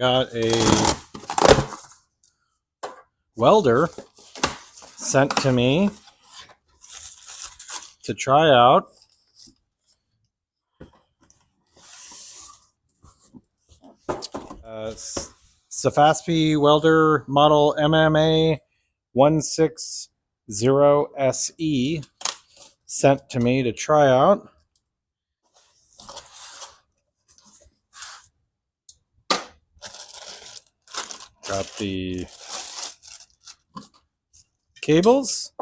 got a welder sent to me to try out. Sefaspe welder model MMA 160SE sent to me to try out. Got the cables.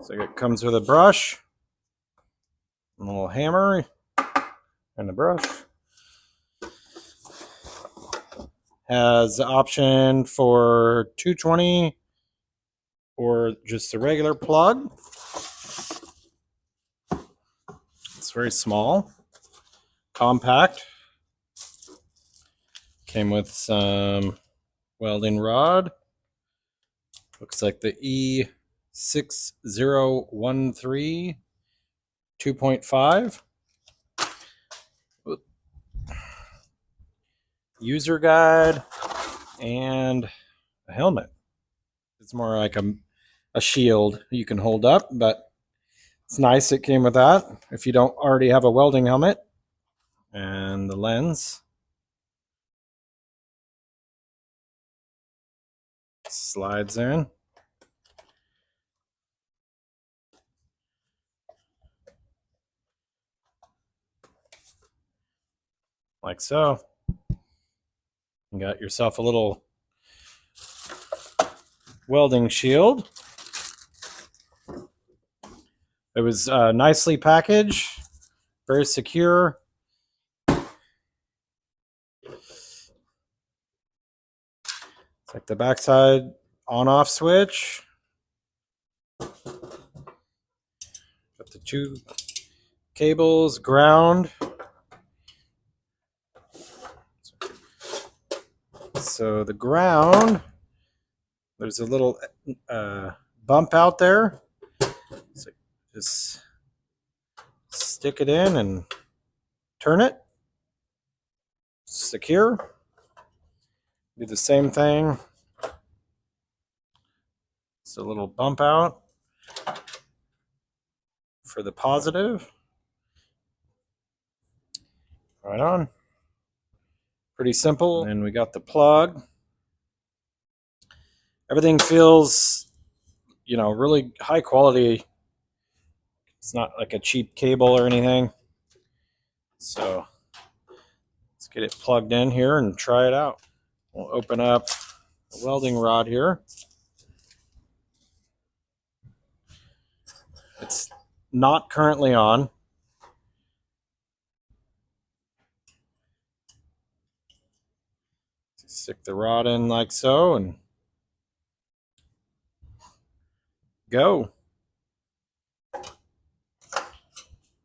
So it comes with a brush, a little hammer, and a brush. Has the option for 220 or just a regular plug. It's very small, compact. Came with some welding rod. Looks like the E6013 2.5. User guide and a helmet. It's more like a shield you can hold up, but it's nice it came with that if you don't already have a welding helmet. And the lens slides in. Like so. You got yourself a little welding shield. It was nicely packaged, very secure. It's like the backside on-off switch. Got the two cables, ground. So the ground, there's a little bump out there. So just stick it in and turn it. Secure. Do the same thing. It's a little bump out for the positive. Right on. Pretty simple. And we got the plug. Everything feels, you know, really high quality. It's not like a cheap cable or anything. So let's get it plugged in here and try it out. We'll open up the welding rod here. It's not currently on. Stick the rod in like so and go. I'm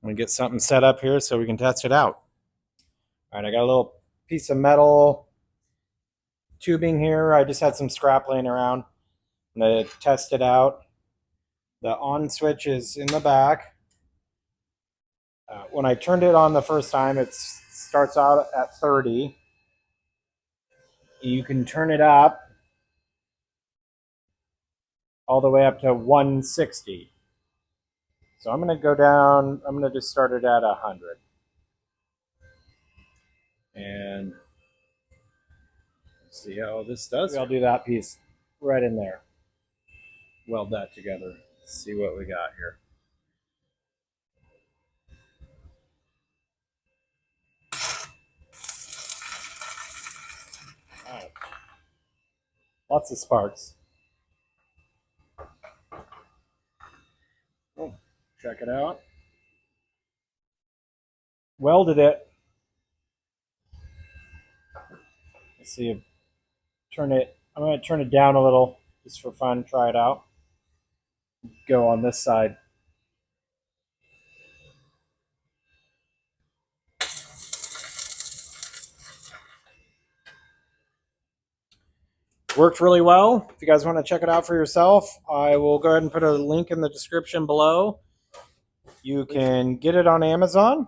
going to get something set up here so we can test it out. All right, I got a little piece of metal tubing here. I just had some scrap laying around. I'm going to test it out. The on switch is in the back. When I turned it on the first time, it starts out at 30. You can turn it up all the way up to 160. So I'm going to go down, I'm going to just start it at 100. And see how this does. I'll do that piece right in there. Weld that together. See what we got here. All right. Lots of sparks. Oh, check it out. Welded it. Let's see if I'm going to turn it down a little just for fun, try it out. Go on this side. Worked really well. If you guys want to check it out for yourself, I will go ahead and put a link in the description below. You can get it on Amazon.